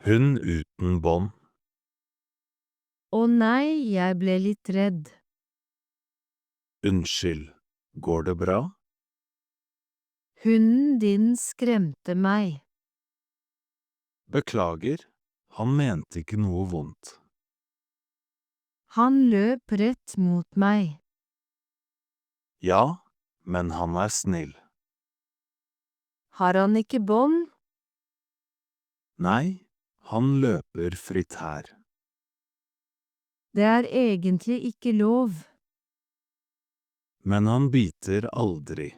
Hund uten bånd. Å nei, jeg ble litt redd. Unnskyld, går det bra? Hunden din skremte meg. Beklager, han mente ikke noe vondt. Han løp rett mot meg. Ja, men han er snill. Har han ikke bånd? Nei, han løper fritt her. Det er egentlig ikke lov. Men han biter aldri.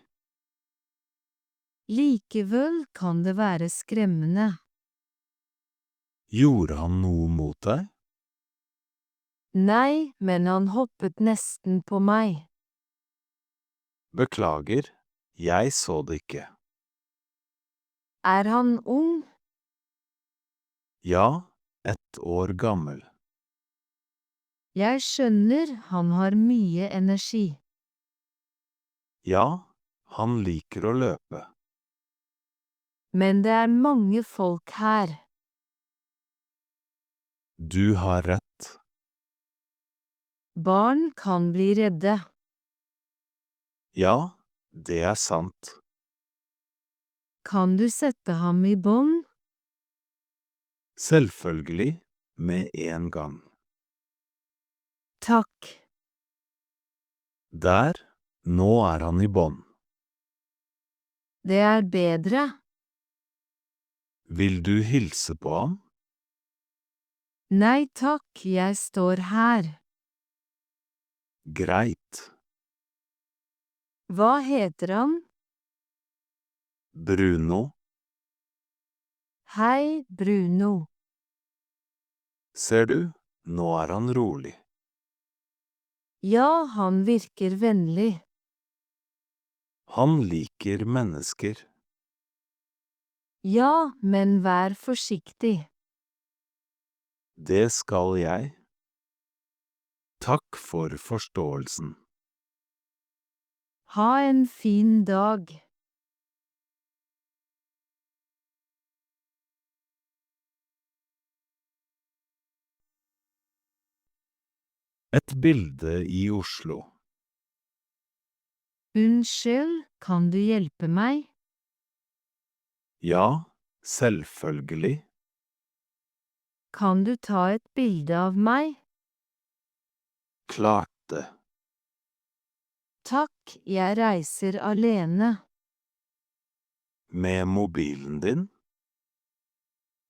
Likevel kan det være skremmende. Gjorde han noe mot deg? Nei, men han hoppet nesten på meg. Beklager, jeg så det ikke. Er han ung? Ja, 1 år gammel. Jeg skjønner han har mye energi. Ja, han liker å løpe. Men det er mange folk her. Du har rett. Barn kan bli redde. Ja, det er sant. Kan du sette ham i bånd? Selvfølgelig, med en gang. Takk. Der, nå er han i bånd. Det er bedre. Vil du hilse på ham? Nei takk, jeg står her. Greit. Hva heter han? Bruno, Hei, Bruno. ser du, nå er han rolig. Ja, han virker vennlig. Han liker mennesker. Ja, men vær forsiktig. Det skal jeg. Takk for forståelsen. Ha en fin dag. Et bilde i Oslo. Unnskyld, kan du hjelpe meg? Ja, selvfølgelig. Kan du ta et bilde av meg? Klart det. Takk, jeg reiser alene. Med mobilen din?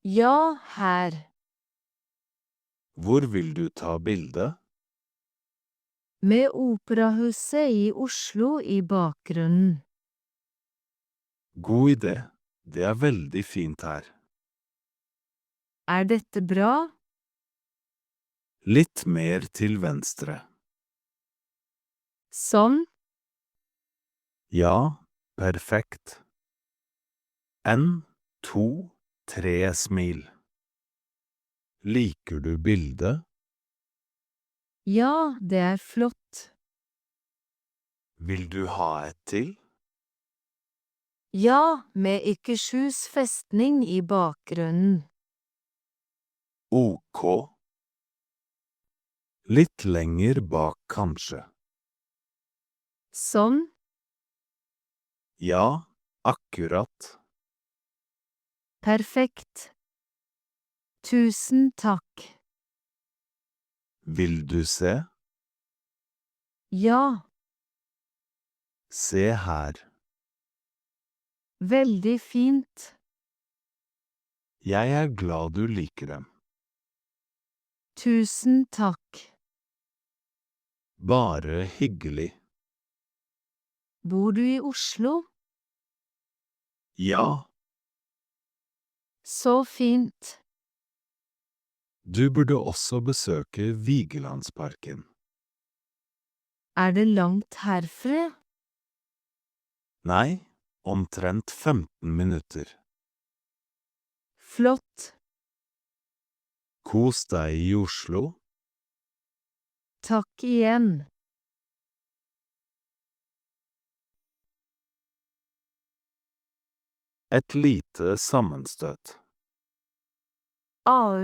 Ja, her. Hvor vil du ta bildet? Med Operahuset i Oslo i bakgrunnen. God idé. Det er veldig fint her. Er dette bra? Litt mer til venstre. Sånn? Ja, perfekt. 1, 2, 3 smil. Liker du bildet? Ja, det er flott. Vil du ha et til? Ja, med Akershus festning i bakgrunnen. Ok. Litt lenger bak kanskje. Sånn? Ja, akkurat. Perfekt. Tusen takk. Vil du se? Ja, Se her. veldig fint. Jeg er glad du liker dem. Tusen takk. Bare hyggelig. Bor du i Oslo? Ja, Så fint. du burde også besøke Vigelandsparken. Er det langt herfra? Nei, omtrent 15 minutter. Flott. Kos deg i Oslo. Takk igjen. Et lite sammenstøt. Au.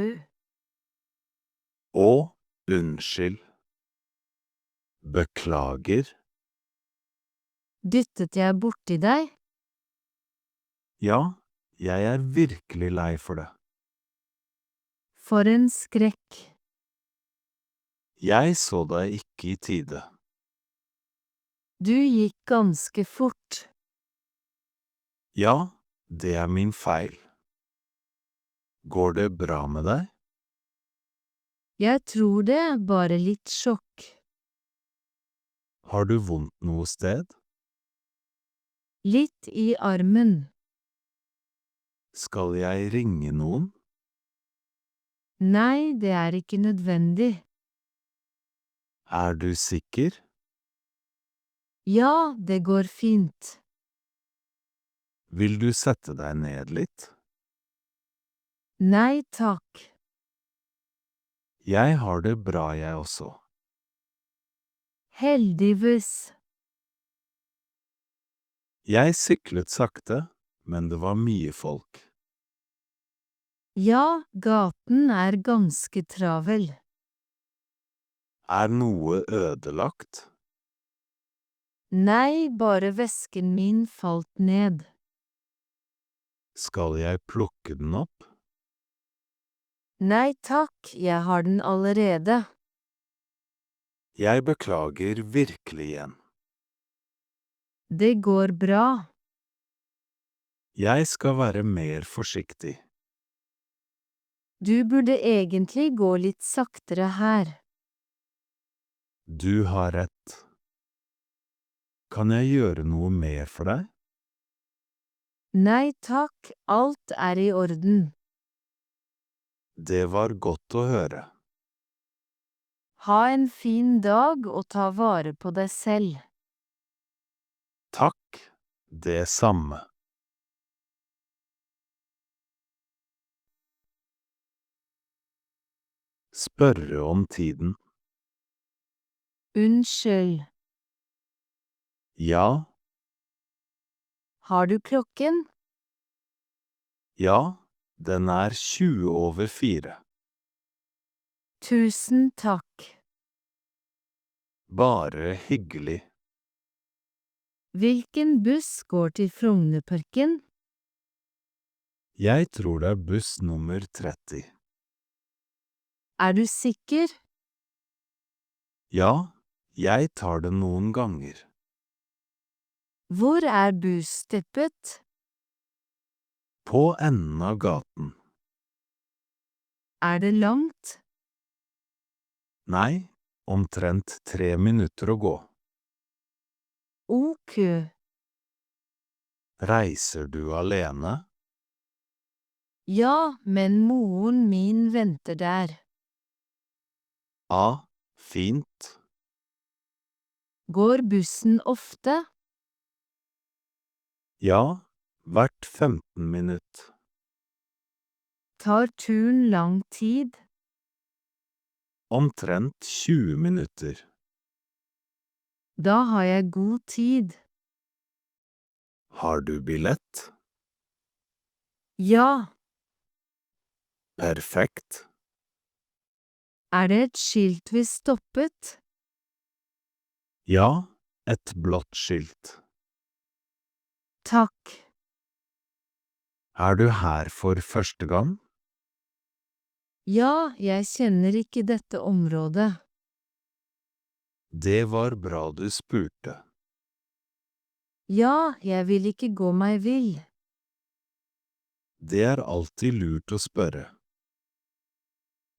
Å, unnskyld. Beklager. Dyttet jeg borti deg? Ja, jeg er virkelig lei for det. For en skrekk. Jeg så deg ikke i tide. Du gikk ganske fort. Ja, det er min feil. Går det bra med deg? Jeg tror det, bare litt sjokk. Har du vondt noe sted? Litt i armen. Skal jeg ringe noen? Nei, det er ikke nødvendig. Er du sikker? Ja, det går fint. Vil du sette deg ned litt? Nei takk. Jeg har det bra jeg også. Heldigvis. Jeg syklet sakte, men det var mye folk. Ja, gaten er ganske travel. Er noe ødelagt? Nei, bare vesken min falt ned. Skal jeg plukke den opp? Nei takk, jeg har den allerede. Jeg beklager virkelig igjen. Det går bra. Jeg skal være mer forsiktig. Du burde egentlig gå litt saktere her. Du har rett. Kan jeg gjøre noe mer for deg? Nei takk, alt er i orden. Det var godt å høre. Ha en fin dag og ta vare på deg selv. Takk, det samme. Spørre om tiden. Unnskyld. Ja, Har du klokken? ja, den er 4:20. Tusen takk. Bare hyggelig. Hvilken buss går til Frognerparken? Jeg tror det er buss nummer 30. Er du sikker? Ja, jeg tar det noen ganger. Hvor er busstoppet? På enden av gaten. Er det langt? Nei, omtrent 3 minutter å gå. Ok. Reiser du alene? Ja, men moren min venter der. Ja, fint. Går bussen ofte? Ja, hvert 15 minutt. Tar turen lang tid? Omtrent 20 minutter. Da har jeg god tid. Har du billett? Ja. Perfekt. Er det et skilt ved stoppet? Ja, et blått skilt. Takk. Er du her for første gang? Ja, jeg kjenner ikke dette området. Det var bra du spurte. Ja, jeg vil ikke gå meg vill. Det er alltid lurt å spørre.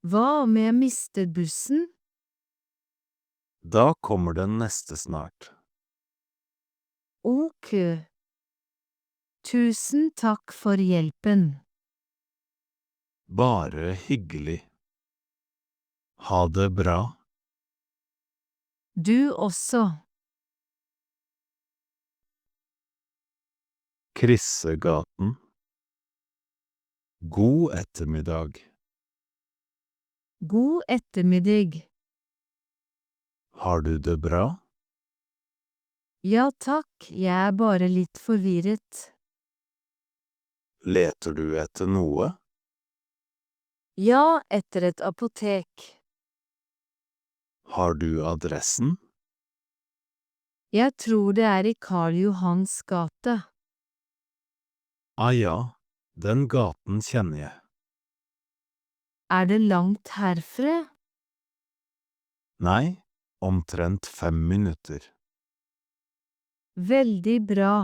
Hva om jeg mister bussen? Da kommer den neste snart. Ok. Tusen takk for hjelpen. Bare hyggelig. Ha det bra. Du også. Krysse gaten. God ettermiddag. God ettermiddag. Har du det bra? Ja takk, jeg er bare litt forvirret. Leter du etter noe? Ja, etter et apotek. Har du adressen? Jeg tror det er i Karl Johans gate. Ah ja, den gaten kjenner jeg. Er det langt herfra? Nei, omtrent 5 minutter. Veldig bra.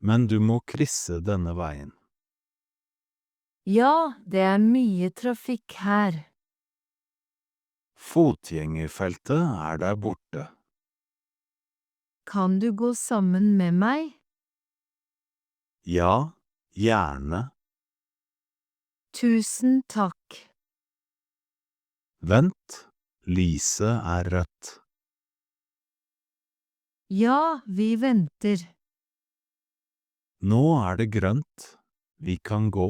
Men du må krysse denne veien. Ja, det er mye trafikk her. Fotgjengerfeltet er der borte. Kan du gå sammen med meg? Ja, gjerne. Tusen takk. Vent, lyset er rødt. Ja, vi venter. Nå er det grønt. Vi kan gå.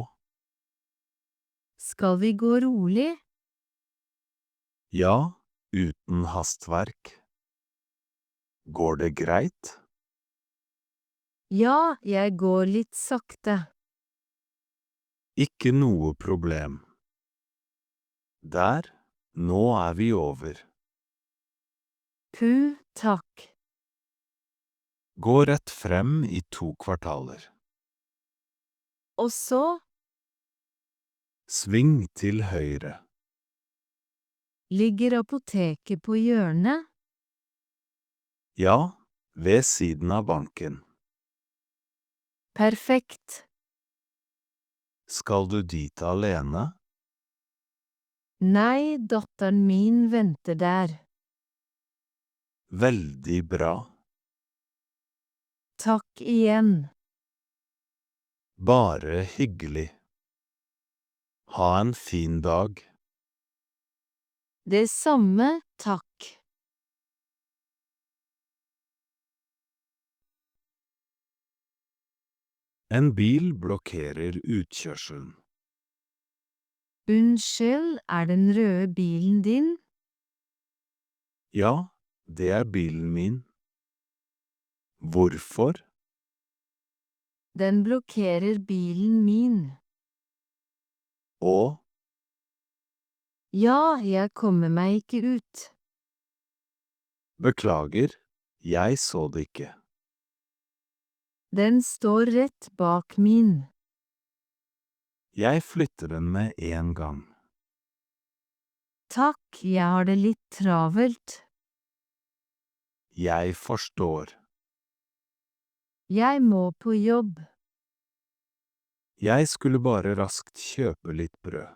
Skal vi gå rolig? Ja, uten hastverk. Går det greit? Ja, jeg går litt sakte. Ikke noe problem. Der, nå er vi over. Takk. Gå rett frem i 2 kvartaler. Og så Sving til høyre. ligger apoteket på hjørnet. Ja, ved siden av banken. Perfekt. Skal du dit alene? Nei, datteren min venter der. Veldig bra. Takk igjen. Bare hyggelig. Ha en fin dag. Det samme, takk. En bil blokkerer utkjørselen. Unnskyld, er den røde bilen din? Ja, det er bilen min. Hvorfor? Den blokkerer bilen min. Og? Ja, jeg kommer meg ikke ut. Beklager, jeg så det ikke. Den står rett bak min. Jeg flytter den med en gang. Takk, jeg har det litt travelt. Jeg forstår. Jeg må på jobb. Jeg skulle bare raskt kjøpe litt brød.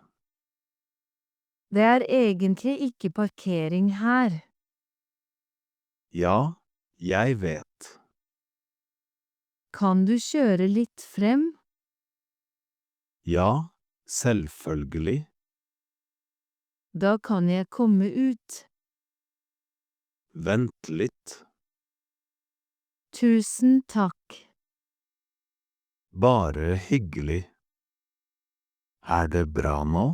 Det er egentlig ikke parkering her. Ja, jeg vet. Kan du kjøre litt frem? Ja, selvfølgelig. Da kan jeg komme ut. Vent litt. Tusen takk. Bare hyggelig. Er det bra nå?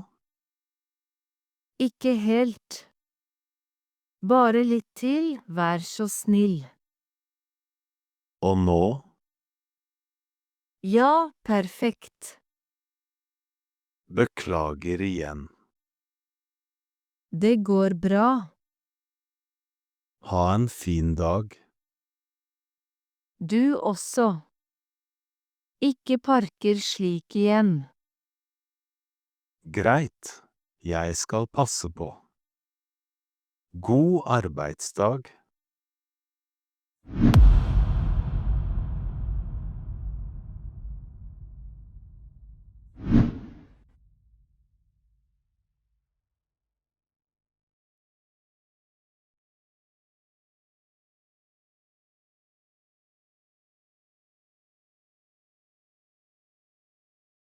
Ikke helt. Bare litt til, vær så snill. Og nå? Ja, perfekt. Beklager igjen. Det går bra. Ha en fin dag. Du også. Ikke parker slik igjen. Greit, jeg skal passe på. God arbeidsdag.